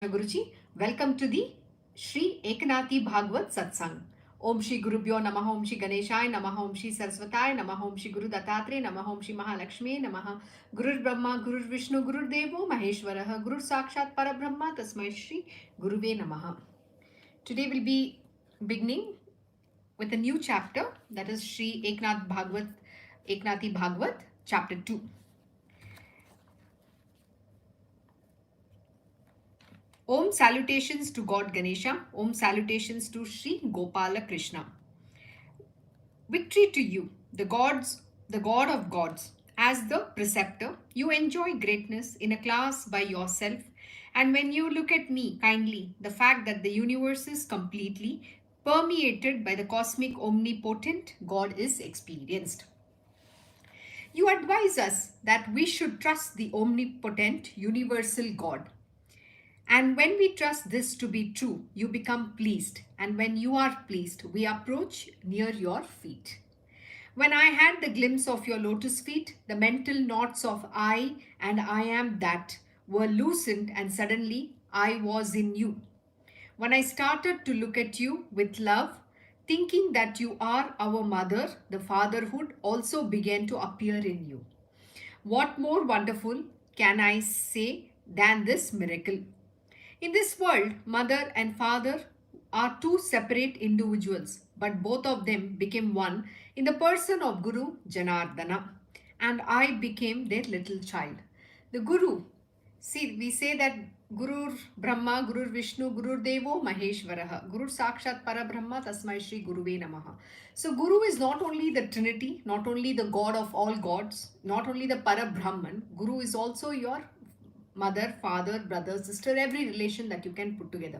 Guruji, welcome to the Sri Eknathi Bhagavad Satsang. Om Shri Gurubhyo Namaha, Om Shri Ganeshaya Namaha, Om Shri Saraswataya Namaha, Om Shri Guru Datatre Namaha, Om Shri Mahalakshmi Namaha, Gurur Brahma, Gurur Vishnu, Gurur Devo Maheshwaraha, Gurur Sakshat Parabrahma, Tasmai Shri Guruve Namaha. Today we'll be beginning with a new chapter, that is Sri Eknathi Bhagavad, chapter 2. Om salutations to God Ganesha. Om salutations to Sri Gopala Krishna. Victory to you, the God of gods. As the preceptor, you enjoy greatness in a class by yourself. And when you look at me kindly, the fact that the universe is completely permeated by the cosmic omnipotent God is experienced. You advise us that we should trust the omnipotent universal God. And when we trust this to be true, you become pleased. And when you are pleased, we approach near your feet. When I had the glimpse of your lotus feet, the mental knots of I and I am that were loosened, and suddenly I was in you. When I started to look at you with love, thinking that you are our mother, the fatherhood also began to appear in you. What more wonderful can I say than this miracle? In this world, mother and father are two separate individuals, but both of them became one in the person of Guru Janardana, and I became their little child. The Guru, see, we say that Guru Brahma, Guru Vishnu, Guru Devo Maheshwaraha, Guru Sakshat Parabrahma, Tasmai Shri Guruve Namaha. So, Guru is not only the Trinity, not only the God of all gods, not only the Parabrahman, Guru is also your mother, father, brother, sister, every relation that you can put together.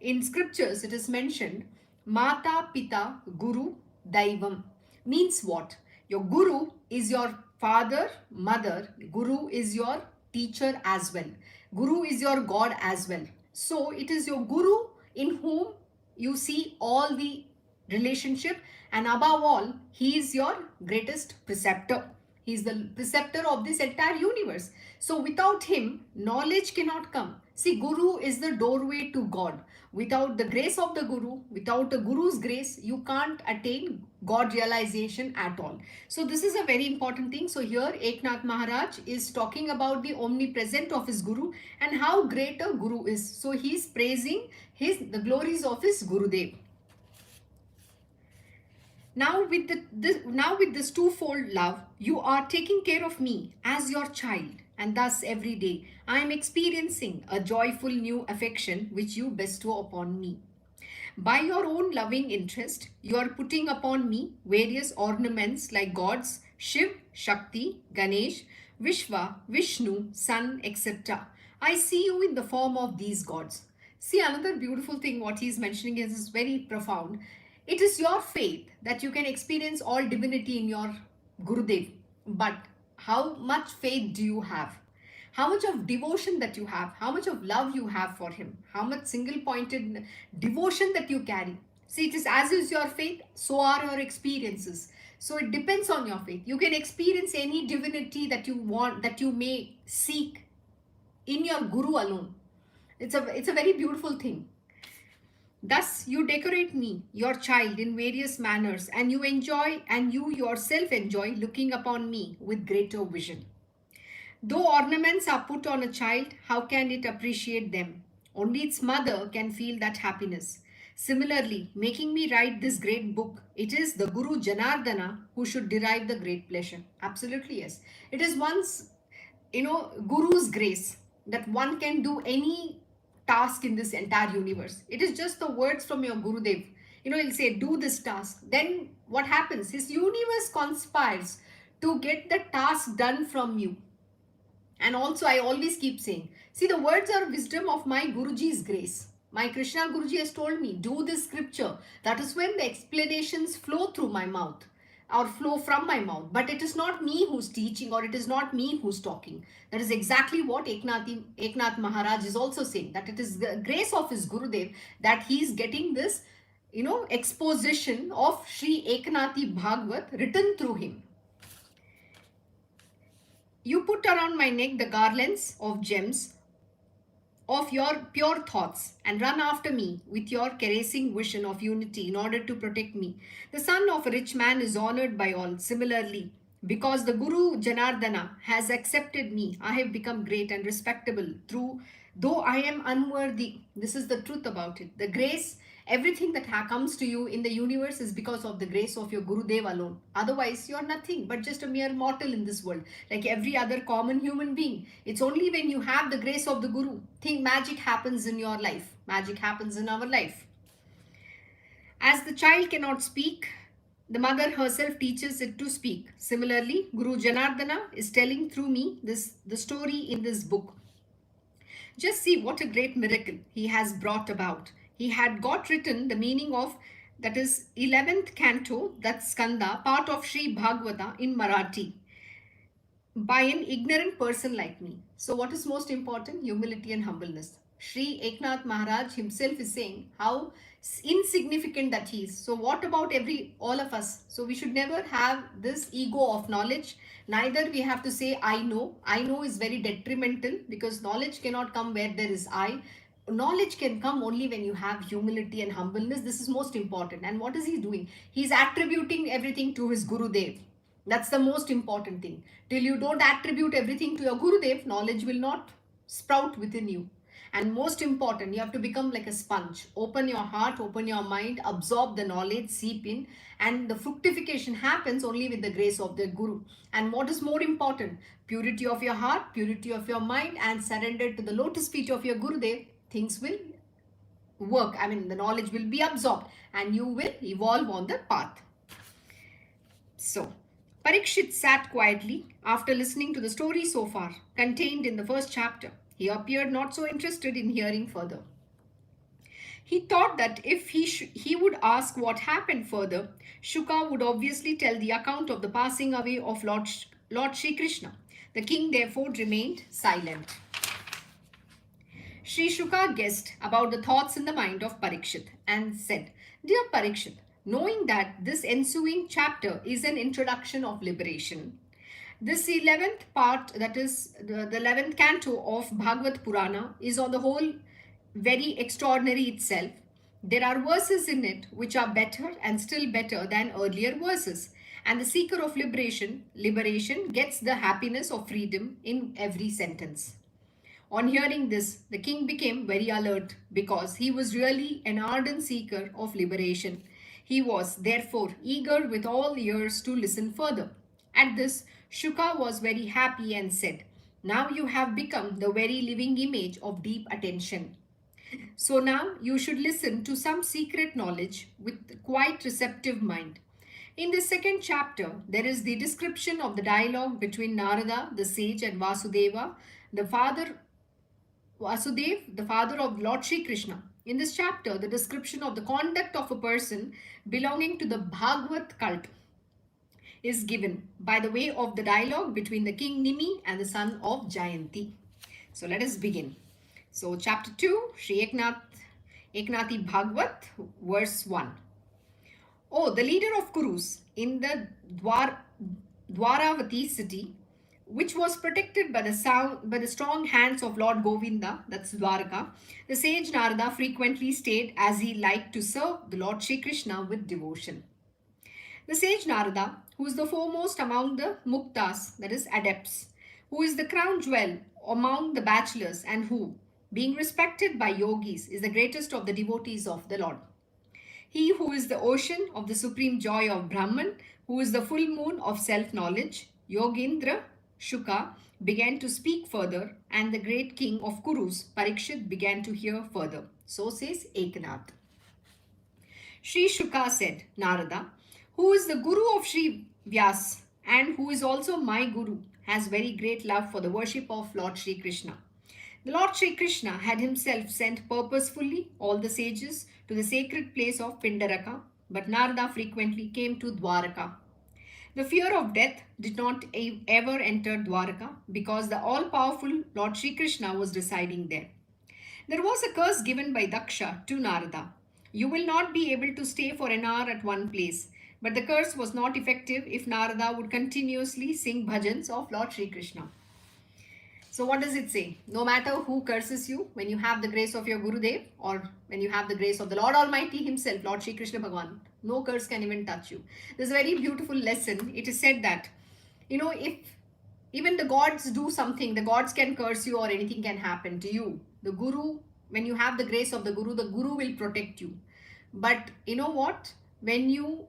In scriptures, it is mentioned Mata, Pita, Guru, Daivam. Means what? Your Guru is your father, mother. Guru is your teacher as well. Guru is your God as well. So it is your Guru in whom you see all the relationship, and above all, he is your greatest preceptor. He is the preceptor of this entire universe. So without him, knowledge cannot come. See, Guru is the doorway to God. Without the grace of the Guru, without the Guru's grace, you can't attain God realization at all. So this is a very important thing. So here Eknath Maharaj is talking about the omnipresent of his Guru and how great a Guru is. So he is praising the glories of his Gurudev. Now with this twofold love, you are taking care of me as your child, and thus every day I am experiencing a joyful new affection which you bestow upon me. By your own loving interest, you are putting upon me various ornaments like gods, Shiv, Shakti, Ganesh, Vishwa, Vishnu, Sun, etc. I see you in the form of these gods. See, another beautiful thing what he is mentioning is very profound. It is your faith that you can experience all divinity in your Gurudev. But how much faith do you have? How much of devotion that you have? How much of love you have for him? How much single pointed devotion that you carry? See, it is as is your faith, so are your experiences. So it depends on your faith. You can experience any divinity that you want, that you may seek in your Guru alone. It's a very beautiful thing. Thus, you decorate me, your child, in various manners, and you yourself enjoy looking upon me with greater vision. Though ornaments are put on a child, how can it appreciate them? Only its mother can feel that happiness. Similarly, making me write this great book, it is the Guru Janardana who should derive the great pleasure. Absolutely, yes. It is once, Guru's grace that one can do any task in this entire universe. It is just the words from your Gurudev. He'll say, do this task. Then what happens? His universe conspires to get the task done from you. And also, I always keep saying, see, the words are wisdom of my Guruji's grace. My Krishna Guruji has told me, do this scripture. That is when the explanations flow through my mouth or flow from my mouth. But it is not me who's teaching, or it is not me who's talking. That is exactly what Eknath Maharaj is also saying, that it is the grace of his Gurudev that he is getting this, exposition of Sri Eknathi Bhagavad written through him. You put around my neck the garlands of gems of your pure thoughts and run after me with your caressing vision of unity in order to protect me. The son of a rich man is honored by all. Similarly, because the Guru Janardana has accepted me, I have become great and respectable through, though I am unworthy. This is the truth about it. The grace, everything that comes to you in the universe is because of the grace of your Gurudev alone. Otherwise, you are nothing but just a mere mortal in this world, like every other common human being. It's only when you have the grace of the Guru, think magic happens in your life. Magic happens in our life. As the child cannot speak, the mother herself teaches it to speak. Similarly, Guru Janardana is telling through me the story in this book. Just see what a great miracle he has brought about. He had got written the meaning of, that is 11th canto, that's Skanda, part of Sri Bhagavata in Marathi by an ignorant person like me. So what is most important? Humility and humbleness. Sri Eknath Maharaj himself is saying how insignificant that he is. So what about all of us? So we should never have this ego of knowledge. Neither we have to say I know. I know is very detrimental, because knowledge cannot come where there is I. Knowledge can come only when you have humility and humbleness. This is most important. And what is he doing? He's attributing everything to his Gurudev. That's the most important thing. Till you don't attribute everything to your Gurudev, knowledge will not sprout within you. And most important, you have to become like a sponge. Open your heart, open your mind, absorb the knowledge, seep in, and the fructification happens only with the grace of the Guru. And what is more important? Purity of your heart, purity of your mind, and surrender to the lotus feet of your Gurudev. Things will work. I mean, the knowledge will be absorbed and you will evolve on the path. So, Parikshit sat quietly after listening to the story so far, contained in the first chapter. He appeared not so interested in hearing further. He thought that if he would ask what happened further, Shuka would obviously tell the account of the passing away of Lord Sri Krishna. The king therefore remained silent. Sri Shuka guessed about the thoughts in the mind of Parikshit and said, "Dear Parikshit, knowing that this ensuing chapter is an introduction of liberation, this 11th part, that is the 11th canto of Bhagavad Purana, is on the whole very extraordinary itself. There are verses in it which are better and still better than earlier verses. And the seeker of liberation gets the happiness of freedom in every sentence." On hearing this, the king became very alert, because he was really an ardent seeker of liberation. He was therefore eager with all ears to listen further. At this, Shuka was very happy and said, "Now you have become the very living image of deep attention. So now you should listen to some secret knowledge with quite receptive mind." In the second chapter, there is the description of the dialogue between Narada, the sage, and Vasudev, the father of Lord Sri Krishna. In this chapter, the description of the conduct of a person belonging to the Bhagavad cult is given by the way of the dialogue between the king Nimi and the son of Jayanti. So let us begin. So chapter 2, Sri Eknathi Bhagavat, verse 1. Oh, the leader of Kurus in the Dwaravati city, which was protected by the strong hands of Lord Govinda, that's Dwaraka, the sage Narada frequently stayed, as he liked to serve the Lord Sri Krishna with devotion. The sage Narada, who is the foremost among the muktas, that is adepts, who is the crown jewel among the bachelors, and who, being respected by yogis, is the greatest of the devotees of the Lord. He who is the ocean of the supreme joy of Brahman, who is the full moon of self-knowledge, Yogendra Shuka, began to speak further, and the great king of Kurus, Parikshit, began to hear further. So says Eknath. Sri Shuka said, "Narada, who is the guru of Sri Vyas and who is also my guru, has very great love for the worship of Lord Sri Krishna. The Lord Sri Krishna had himself sent purposefully all the sages to the sacred place of Pindaraka, but Narada frequently came to Dwaraka. The fear of death did not ever enter Dwaraka, because the all-powerful Lord Sri Krishna was residing there. There was a curse given by Daksha to Narada. You will not be able to stay for an hour at one place. But the curse was not effective if Narada would continuously sing bhajans of Lord Sri Krishna. So what does it say? No matter who curses you, when you have the grace of your Gurudev or when you have the grace of the Lord Almighty himself, Lord Shri Krishna Bhagavan, no curse can even touch you. There's a very beautiful lesson. It is said that, if even the gods do something, the gods can curse you or anything can happen to you. The Guru, when you have the grace of the Guru will protect you. But you know what? When you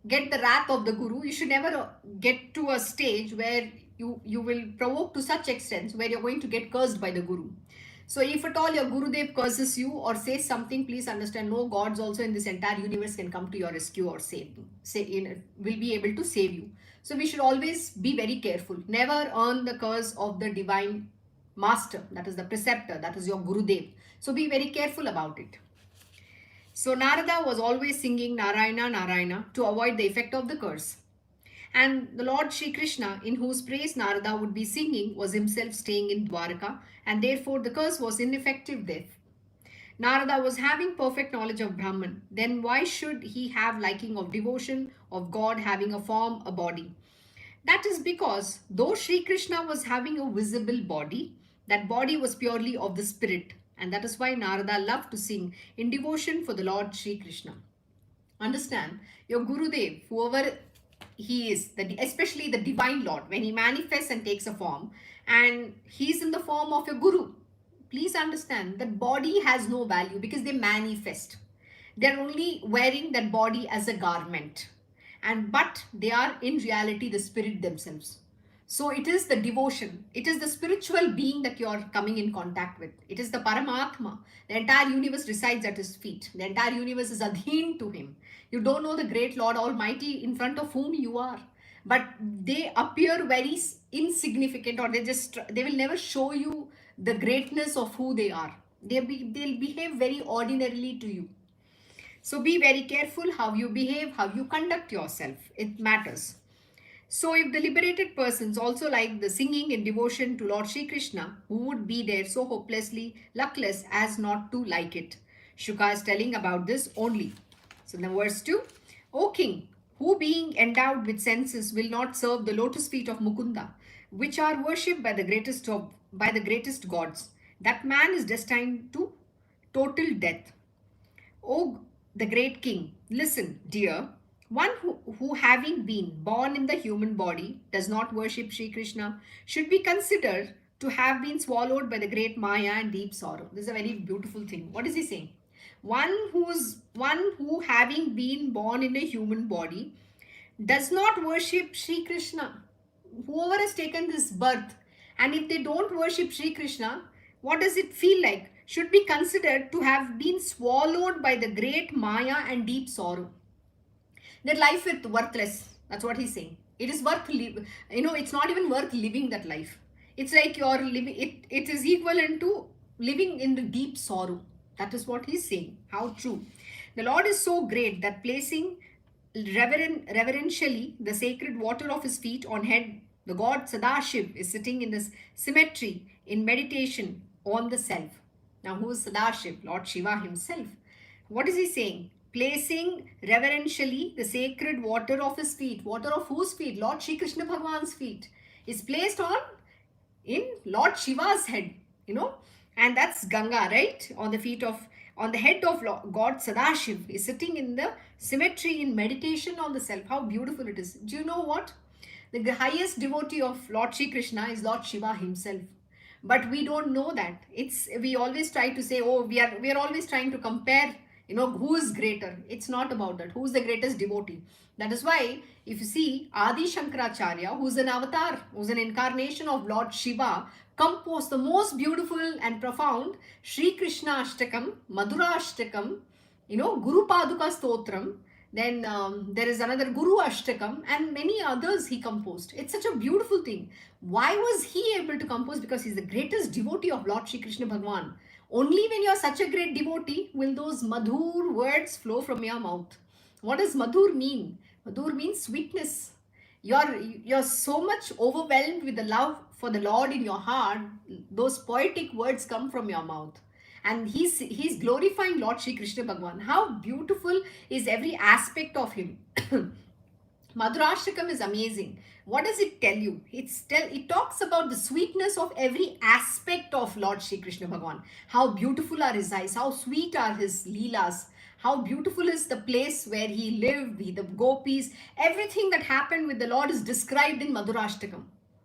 get the wrath of the Guru, you should never get to a stage where you will provoke to such extent where you're going to get cursed by the Guru. So if at all your Gurudev curses you or says something, please understand no gods also in this entire universe can come to your rescue or will be able to save you. So we should always be very careful. Never earn the curse of the divine master, that is the preceptor, that is your Gurudev. So be very careful about it. So Narada was always singing Narayana, Narayana to avoid the effect of the curse. And the Lord Shri Krishna, in whose praise Narada would be singing, was himself staying in Dwarka, and therefore the curse was ineffective there. Narada was having perfect knowledge of Brahman. Then why should he have liking of devotion of God having a form, a body? That is because though Shri Krishna was having a visible body, that body was purely of the spirit. And that is why Narada loved to sing in devotion for the Lord Shri Krishna. Understand, your Gurudev, whoever he is, especially the divine Lord, when he manifests and takes a form, and he's in the form of a Guru, please understand that body has no value because they manifest. They're only wearing that body as a garment. But they are in reality the spirit themselves. So it is the devotion, it is the spiritual being that you are coming in contact with. It is the Paramatma. The entire universe resides at his feet. The entire universe is adheen to him. You don't know the great Lord Almighty in front of whom you are. But they appear very insignificant, or they will never show you the greatness of who they are. They'll behave very ordinarily to you. So be very careful how you behave, how you conduct yourself. It matters. So if the liberated persons also like the singing in devotion to Lord Shri Krishna, who would be there so hopelessly luckless as not to like it? Shuka is telling about this only. So then verse 2, O king, who being endowed with senses will not serve the lotus feet of Mukunda, which are worshipped by the greatest gods, that man is destined to total death. O the great king, listen, dear, one who having been born in the human body does not worship Shri Krishna should be considered to have been swallowed by the great Maya and deep sorrow. This is a very beautiful thing. What is he saying? One who having been born in a human body does not worship Shri Krishna. Whoever has taken this birth, and if they don't worship Shri Krishna, what does it feel like? Should be considered to have been swallowed by the great Maya and deep sorrow. Their life is worthless. That's what he's saying. It is worth it's not even worth living that life. It's like you're living, it is equivalent to living in the deep sorrow. That is what he's saying. How true. The Lord is so great that placing reverentially the sacred water of his feet on head, the god Sadashiv is sitting in this symmetry in meditation on the self. Now who is Sadashiv? Lord Shiva himself. What is he saying? Placing reverentially the sacred water of his feet. Water of whose feet? Lord Shri Krishna Bhagavan's feet. Is placed in Lord Shiva's head, and that's Ganga, right? On the head of God Sadashiv is sitting in the symmetry in meditation on the self. How beautiful it is. Do you know what? The highest devotee of Lord Shri Krishna is Lord Shiva himself. But we don't know that. We always try to say, oh, we are always trying to compare, who is greater. It's not about that. Who is the greatest devotee? That is why, if you see Adi Shankaracharya, who's an avatar, who's an incarnation of Lord Shiva, composed the most beautiful and profound Sri Krishna Ashtakam, Madhura Ashtakam, Guru Paduka Stotram. Then there is another Guru Ashtakam and many others he composed. It's such a beautiful thing. Why was he able to compose? Because he's the greatest devotee of Lord Shri Krishna Bhagavan. Only when you're such a great devotee will those madhur words flow from your mouth. What does madhur mean? Madhur means sweetness. You're so much overwhelmed with the love for the Lord in your heart, those poetic words come from your mouth. And he's glorifying Lord Shri Krishna Bhagavan. How beautiful is every aspect of him. Madhurashtakam is amazing. What does it tell you? It talks about the sweetness of every aspect of Lord Shri Krishna Bhagavan. How beautiful are his eyes, how sweet are his leelas, how beautiful is the place where he lived, the gopis, everything that happened with the Lord is described in Madhurashtakam.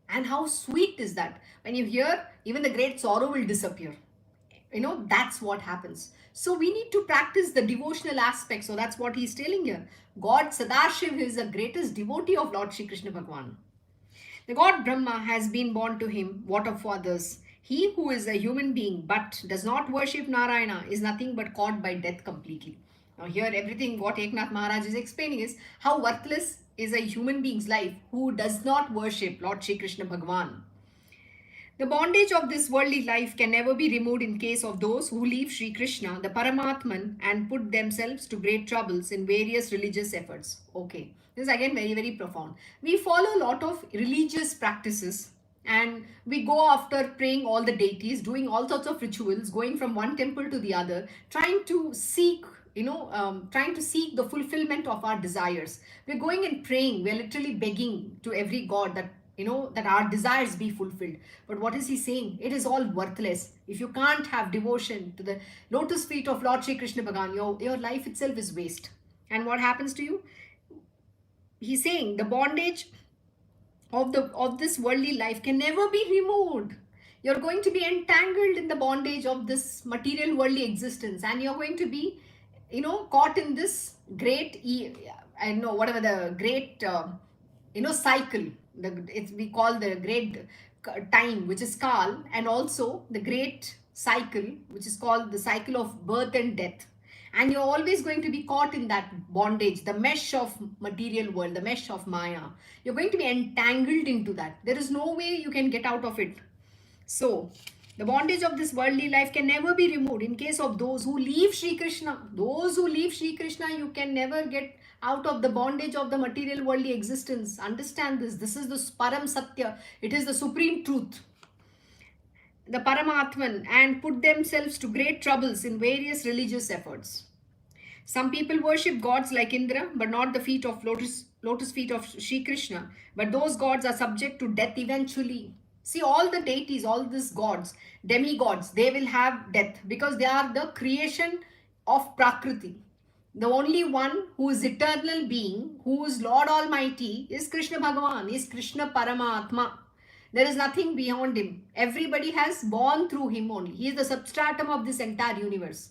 And how sweet is that? When you hear, even the great sorrow will disappear. That's what happens. So we need to practice the devotional aspect. So that's what he's telling here. God Sadashiv is the greatest devotee of Lord Shri Krishna Bhagavan. The god Brahma has been born to him. What of others? He who is a human being but does not worship Narayana is nothing but caught by death completely. Now here everything what Eknath Maharaj is explaining is how worthless is a human being's life who does not worship Lord Shri Krishna Bhagavan. The bondage of this worldly life can never be removed in case of those who leave Sri Krishna, the Paramatman, and put themselves to great troubles in various religious efforts. Okay, this is again very, very profound. We follow a lot of religious practices and we go after praying all the deities, doing all sorts of rituals, going from one temple to the other, trying to seek trying to seek the fulfillment of our desires. We're going and praying, we're literally begging to every god that our desires be fulfilled. But what is he saying? It is all worthless. If you can't have devotion to the lotus feet of Lord Shri Krishna Bhagavan, your life itself is waste. And what happens to you? He's saying the bondage of this worldly life can never be removed. You're going to be entangled in the bondage of this material worldly existence, and you're going to be caught in this great whatever the great cycle. We call the great time, which is Kal, and also the great cycle, which is called the cycle of birth and death. And you're always going to be caught in that bondage, the mesh of material world, the mesh of Maya. You're going to be entangled into that. There is no way you can get out of it. So the bondage of this worldly life can never be removed in case of those who leave Sri Krishna. Those who leave Sri Krishna, you can never get out of the bondage of the material worldly existence. Understand this. This is the Param Satya. It is the supreme truth. The Paramatman, and put themselves to great troubles in various religious efforts. Some people worship gods like Indra, but not the feet of lotus feet of Sri Krishna. But those gods are subject to death eventually. See, all the deities, all these gods, demigods, they will have death because they are the creation of Prakriti. The only one who is eternal being, who is Lord Almighty, is Krishna Bhagavan, is Krishna Paramatma. There is nothing beyond him. Everybody has born through him only. He is the substratum of this entire universe.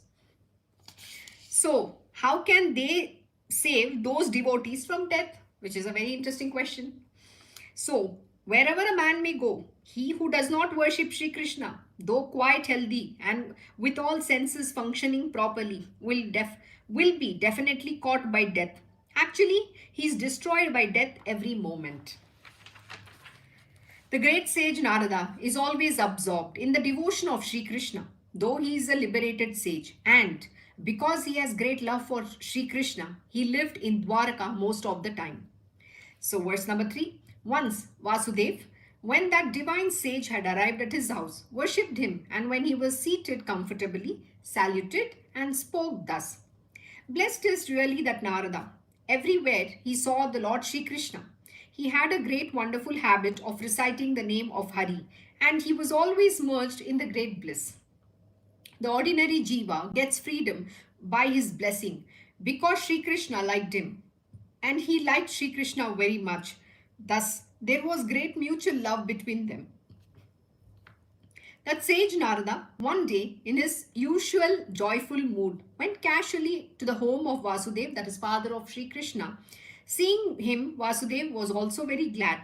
So, how can they save those devotees from death? Which is a very interesting question. So, wherever a man may go, he who does not worship Sri Krishna, though quite healthy and with all senses functioning properly, will be definitely caught by death. Actually, he is destroyed by death every moment. The great sage Narada is always absorbed in the devotion of Sri Krishna, though he is a liberated sage, and because he has great love for Sri Krishna, he lived in Dwaraka most of the time. So verse number 3, once Vasudev, when that divine sage had arrived at his house, worshipped him, and when he was seated comfortably, saluted and spoke thus. Blessed is really that Narada. Everywhere he saw the Lord Sri Krishna. He had a great wonderful habit of reciting the name of Hari, and he was always merged in the great bliss. The ordinary jiva gets freedom by his blessing because Sri Krishna liked him, and he liked Sri Krishna very much. Thus, there was great mutual love between them. That sage Narada, one day, in his usual joyful mood, went casually to the home of Vasudev, that is father of Sri Krishna. Seeing him, Vasudev was also very glad.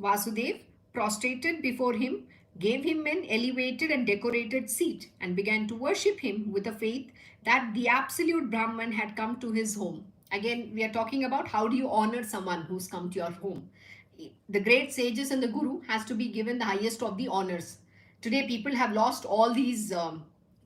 Vasudev, prostrated before him, gave him an elevated and decorated seat and began to worship him with a faith that the absolute Brahman had come to his home. Again, we are talking about how do you honor someone who's come to your home. The great sages and the guru has to be given the highest of the honors. Today, people have lost all these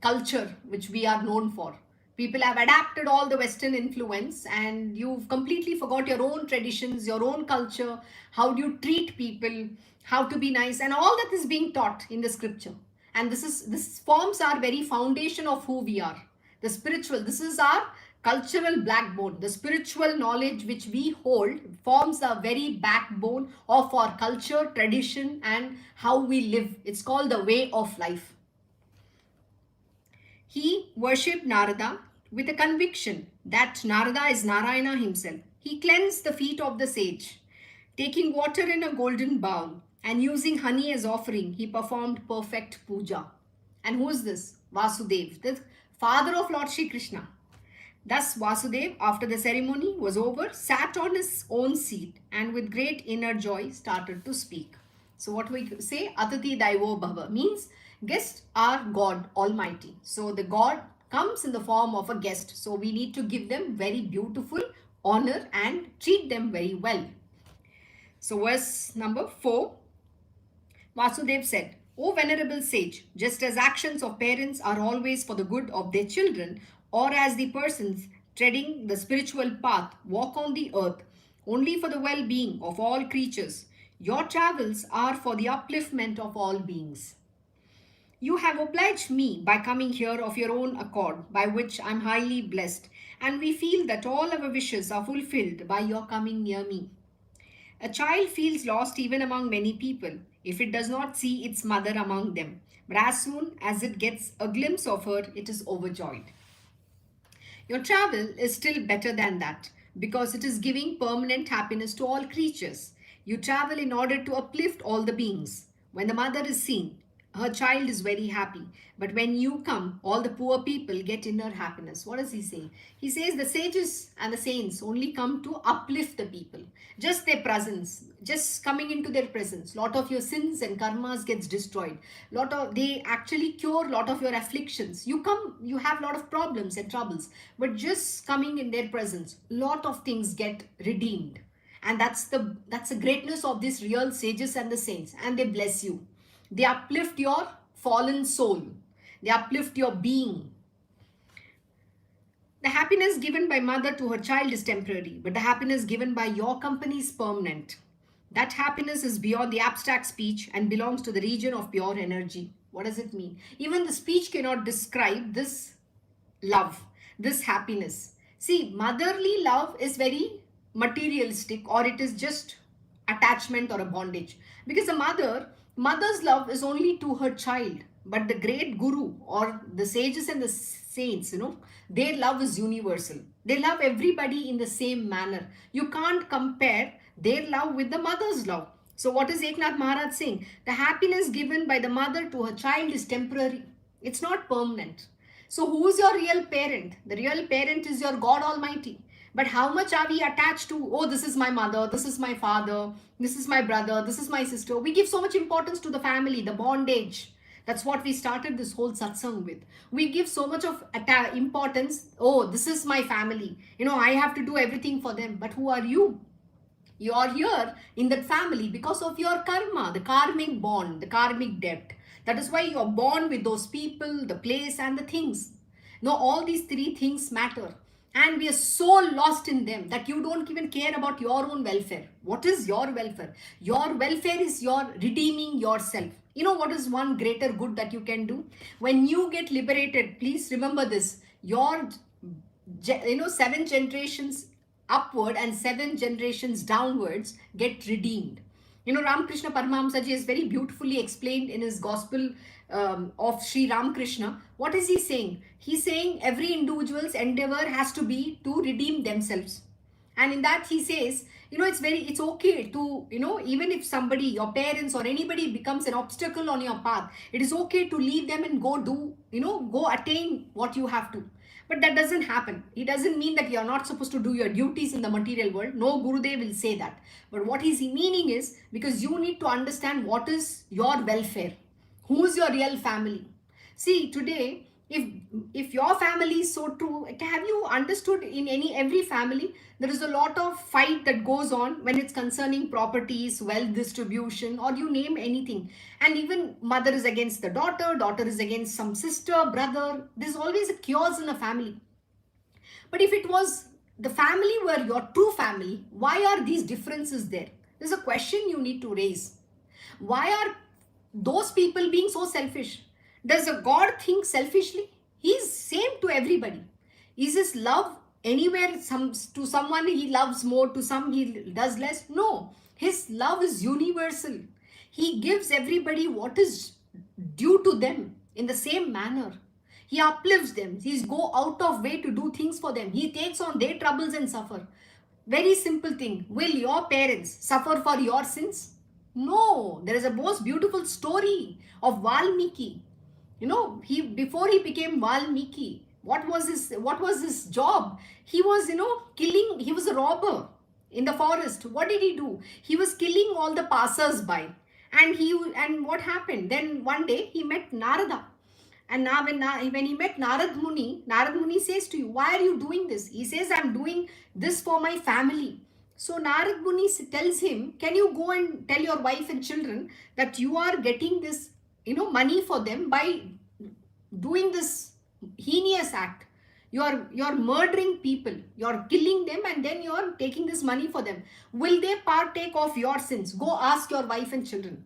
culture which we are known for. People have adapted all the Western influence and you've completely forgot your own traditions, your own culture, how do you treat people, how to be nice, and all that is being taught in the scripture. And this forms our very foundation of who we are. The spiritual, this is our cultural backbone. The spiritual knowledge which we hold forms the very backbone of our culture, tradition, and how we live. It's called the way of life. He worshipped Narada with a conviction that Narada is Narayana himself. He cleansed the feet of the sage. Taking water in a golden bowl and using honey as offering, he performed perfect puja. And who is this? Vasudev, the father of Lord Shri Krishna. Thus Vasudev, after the ceremony was over, sat on his own seat and with great inner joy started to speak. So what we say, Atati Daivo Bhava, means guests are God Almighty. So the God comes in the form of a guest. So we need to give them very beautiful honor and treat them very well. So verse number 4, Vasudev said, O venerable sage, just as actions of parents are always for the good of their children, or as the persons treading the spiritual path walk on the earth only for the well-being of all creatures, your travels are for the upliftment of all beings. You have obliged me by coming here of your own accord, by which I am highly blessed, and we feel that all our wishes are fulfilled by your coming near me. A child feels lost even among many people if it does not see its mother among them, but as soon as it gets a glimpse of her, it is overjoyed. Your travel is still better than that because it is giving permanent happiness to all creatures. You travel in order to uplift all the beings. When the mother is seen, her child is very happy. But when you come, all the poor people get inner happiness. What does he say? He says the sages and the saints only come to uplift the people. Just their presence, just coming into their presence, lot of your sins and karmas gets destroyed. They actually cure lot of your afflictions. You come, you have lot of problems and troubles, but just coming in their presence, lot of things get redeemed. And that's the greatness of these real sages and the saints. And they bless you. They uplift your fallen soul. They uplift your being. The happiness given by mother to her child is temporary, but the happiness given by your company is permanent. That happiness is beyond the abstract speech and belongs to the region of pure energy. What does it mean? Even the speech cannot describe this love, this happiness. See, motherly love is very materialistic, or it is just attachment or a bondage. Because the mother's love is only to her child, but the great guru or the sages and the saints, their love is universal. They love everybody in the same manner. You can't compare their love with the mother's love. So what is Eknath Maharaj saying? The happiness given by the mother to her child is temporary. It's not permanent. So who is your real parent? The real parent is your God Almighty. But how much are we attached to, oh, this is my mother, this is my father, this is my brother, this is my sister. We give so much importance to the family, the bondage. That's what we started this whole satsang with. We give so much of importance. Oh, this is my family. I have to do everything for them. But who are you? You are here in that family because of your karma, the karmic bond, the karmic debt. That is why you are born with those people, the place and the things. All these three things matter. And we are so lost in them that you don't even care about your own welfare. What is your welfare? Your welfare is your redeeming yourself. What is one greater good that you can do? When you get liberated, please remember this. Your, 7 generations upward and 7 generations downwards get redeemed. Ramakrishna Paramahamsa ji is very beautifully explained in his gospel of Sri Ramakrishna. What is he saying? He's saying every individual's endeavor has to be to redeem themselves. And in that he says, it's okay to, even if somebody, your parents or anybody becomes an obstacle on your path, it is okay to leave them and go attain what you have to. But that doesn't happen. It doesn't mean that you are not supposed to do your duties in the material world. No Gurudev will say that. But what he's meaning is, because you need to understand what is your welfare. Who is your real family? See, today, if your family is so true, have you understood in every family, there is a lot of fight that goes on when it's concerning properties, wealth distribution, or you name anything. And even mother is against the daughter is against some sister, brother. There's always a chaos in a family. But if it was the family were your true family, why are these differences there? There's a question you need to raise. Why are those people being so selfish? Does a God think selfishly? He is same to everybody. Is his love anywhere, to someone he loves more, to some he does less. No, his love is universal. He gives everybody what is due to them in the same manner. He uplifts them. He's go out of way to do things for them. He takes on their troubles and suffer. Very simple thing. Will your parents suffer for your sins? No. There is a most beautiful story of Valmiki. You know, he before he became Valmiki, what was his job? He was, killing. He was a robber in the forest. What did he do? He was killing all the passers by. And what happened? Then one day he met Narada. And now when he met Narad Muni says to you, why are you doing this? He says, I'm doing this for my family. So Narad Muni tells him, can you go and tell your wife and children that you are getting this, money for them by doing this heinous act? You're murdering people, you're killing them, and then you're taking this money for them. Will they partake of your sins? Go ask your wife and children.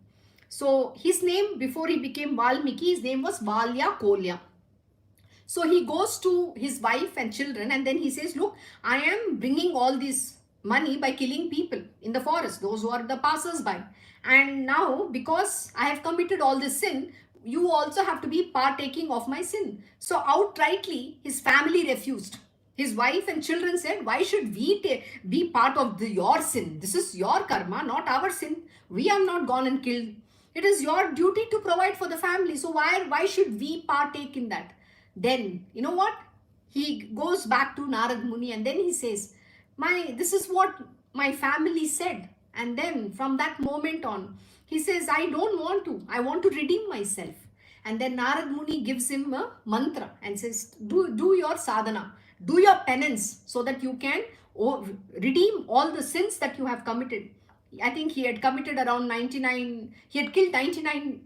So his name, before he became Valmiki, his name was Valya Kolya. So he goes to his wife and children, and then he says, look, I am bringing all this money by killing people in the forest, those who are the passers-by. And now, because I have committed all this sin, you also have to be partaking of my sin. So outrightly, his family refused. His wife and children said, why should we be part of your sin? This is your karma, not our sin. We have not gone and killed. It is your duty to provide for the family. So why should we partake in that? Then, you know what? He goes back to Narad Muni and then he says, this is what my family said. And then from that moment on, he says, I don't want to. I want to redeem myself. And then Narad Muni gives him a mantra and says, do your sadhana. Do your penance so that you can redeem all the sins that you have committed. I think he had committed around 99, he had killed 99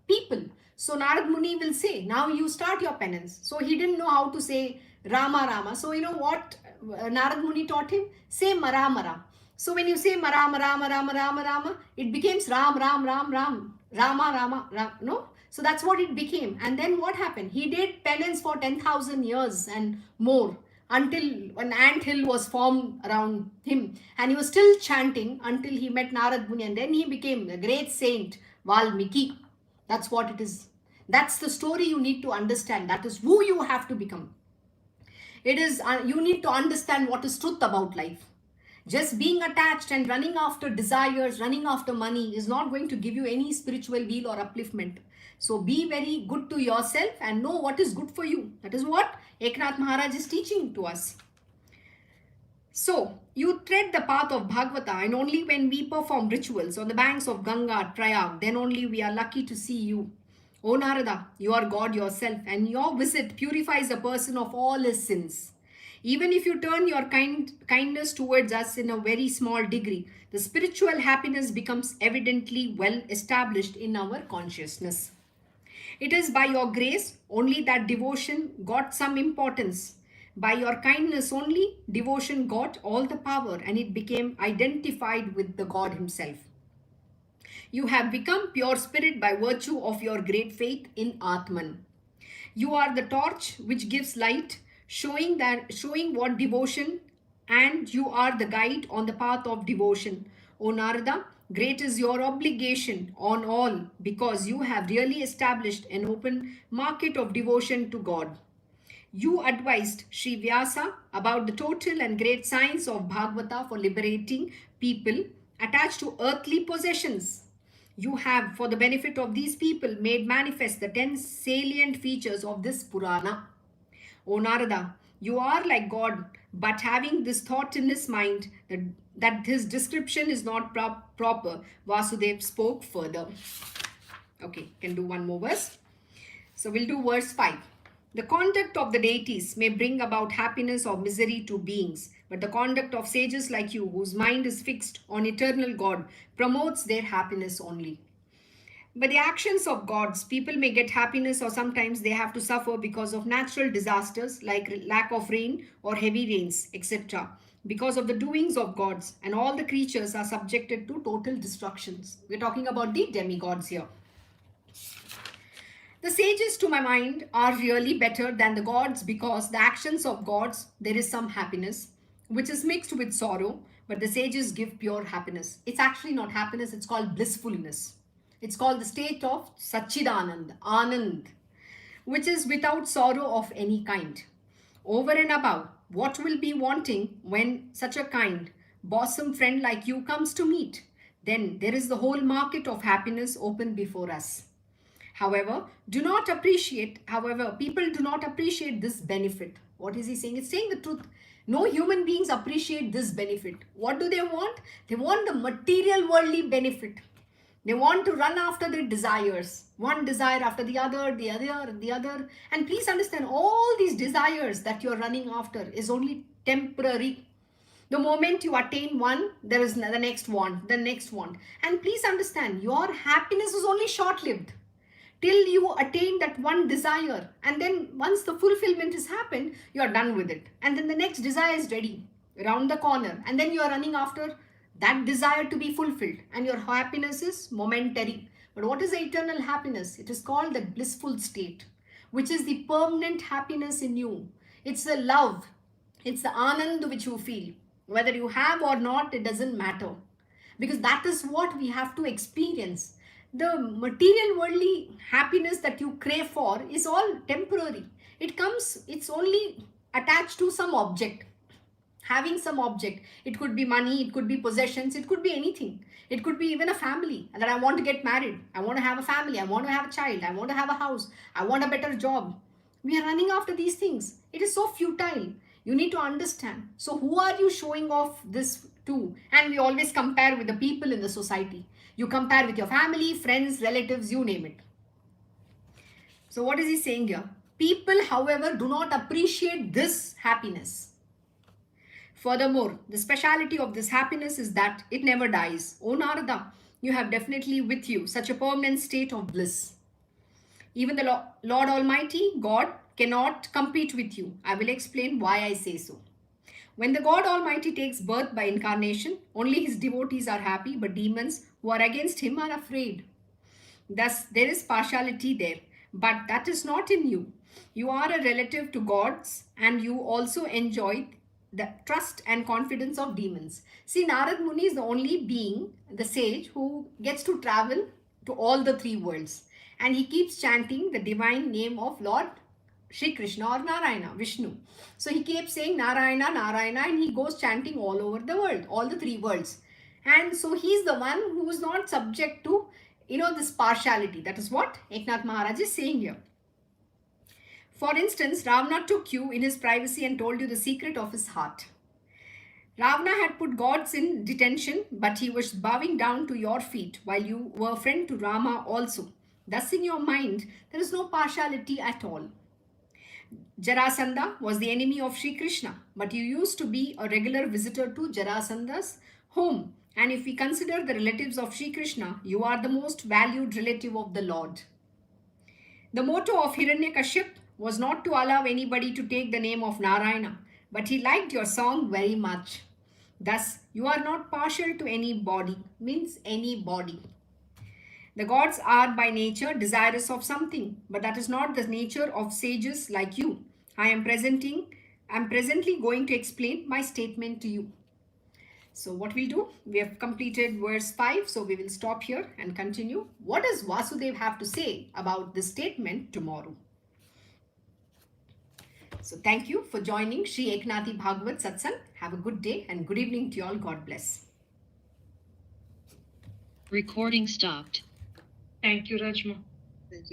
people. So Narad Muni will say, now you start your penance. So he didn't know how to say Rama Rama. So you know what Narad Muni taught him? Say Mara Mara. So when you say Mara Mara Rama Rama Rama, it becomes Ram Ram Ram Ram Rama Rama Ram. No? So that's what it became. And then what happened? He did penance for 10,000 years and more, until an ant hill was formed around him, and he was still chanting until he met Narad Muni, and then he became a great saint, Valmiki. That's what it is. That's the story you need to understand. That is who you have to become. It is, you need to understand what is truth about life. Just being attached and running after desires, running after money is not going to give you any spiritual weal or upliftment. So be very good to yourself and know what is good for you. That is what Eknath Maharaj is teaching to us. So you tread the path of Bhagavata, and only when we perform rituals on the banks of Ganga, Prayag, then only we are lucky to see you. O Narada, you are God yourself, and your visit purifies a person of all his sins. Even if you turn your kindness towards us in a very small degree, the spiritual happiness becomes evidently well established in our consciousness. It is by your grace only that devotion got some importance. By your kindness only, devotion got all the power, and it became identified with the God himself. You have become pure spirit by virtue of your great faith in Atman. You are the torch which gives light, showing what devotion, and you are the guide on the path of devotion. O Narada, great is your obligation on all, because you have really established an open market of devotion to God. You advised Sri Vyasa about the total and great science of Bhagavata for liberating people attached to earthly possessions. You have, for the benefit of these people, made manifest the 10 salient features of this Purana. O Narada, you are like God, but having this thought in his mind that his description is not proper, Vasudev spoke further. Okay, can do one more verse. So we'll do verse 5. The conduct of the deities may bring about happiness or misery to beings, but the conduct of sages like you, whose mind is fixed on eternal God, promotes their happiness only. By the actions of gods, people may get happiness, or sometimes they have to suffer because of natural disasters like lack of rain or heavy rains, etc. Because of the doings of gods, and all the creatures are subjected to total destructions. We're talking about the demigods here. The sages, to my mind, are really better than the gods because the actions of gods, there is some happiness which is mixed with sorrow, but the sages give pure happiness. It's actually not happiness, it's called blissfulness. It's called the state of Sachidanand, Anand, which is without sorrow of any kind. Over and above, what will be wanting when such a kind, bosom friend like you comes to meet? Then there is the whole market of happiness open before us. However, people do not appreciate this benefit. What is he saying? It's saying the truth. No human beings appreciate this benefit. What do they want? They want the material worldly benefit. They want to run after their desires, one desire after the other, the other, the other. And please understand, all these desires that you're running after is only temporary. The moment you attain one, there is the next one, the next one. And please understand, your happiness is only short lived till you attain that one desire. And then once the fulfillment has happened, you are done with it. And then the next desire is ready around the corner. And then you are running after that desire to be fulfilled. And your happiness is momentary. But what is the eternal happiness? It is called the blissful state, which is the permanent happiness in you. It's the love. It's the anand which you feel. Whether you have or not, it doesn't matter. Because that is what we have to experience. The material worldly happiness that you crave for is all temporary. It's only attached to some object. Having some object. It could be money, it could be possessions, it could be anything. It could be even a family. That I want to get married. I want to have a family. I want to have a child. I want to have a house. I want a better job. We are running after these things. It is so futile. You need to understand. So who are you showing off this to? And we always compare with the people in the society. You compare with your family, friends, relatives, you name it. So what is he saying here? People, however, do not appreciate this happiness. Furthermore, the speciality of this happiness is that it never dies. O Narada, you have definitely with you such a permanent state of bliss. Even the Lord Almighty, God, cannot compete with you. I will explain why I say so. When the God Almighty takes birth by incarnation, only his devotees are happy, but demons who are against him are afraid. Thus, there is partiality there, but that is not in you. You are a relative to gods, and you also enjoy the trust and confidence of demons. See, Narad Muni is the only being, the sage, who gets to travel to all the three worlds. And he keeps chanting the divine name of Lord Shri Krishna or Narayana, Vishnu. So he keeps saying Narayana, Narayana, and he goes chanting all over the world, all the three worlds. And so he's the one who is not subject to, this partiality. That is what Eknath Maharaj is saying here. For instance, Ravana took you in his privacy and told you the secret of his heart. Ravana had put gods in detention, but he was bowing down to your feet while you were a friend to Rama also. Thus in your mind, there is no partiality at all. Jarasandha was the enemy of Sri Krishna, but you used to be a regular visitor to Jarasandha's home. And if we consider the relatives of Sri Krishna, you are the most valued relative of the Lord. The motto of Hiranyakashyap was not to allow anybody to take the name of Narayana, but he liked your song very much. Thus, you are not partial to any body, means any body. The gods are by nature desirous of something, but that is not the nature of sages like you. I am presently going to explain my statement to you. So what we'll do, we have completed verse 5, so we will stop here and continue. What does Vasudev have to say about this statement tomorrow? So thank you for joining Sri Eknathi Bhagavat Satsang. Have a good day and good evening to you all. God bless. Recording stopped. Thank you, Rajma. Thank you.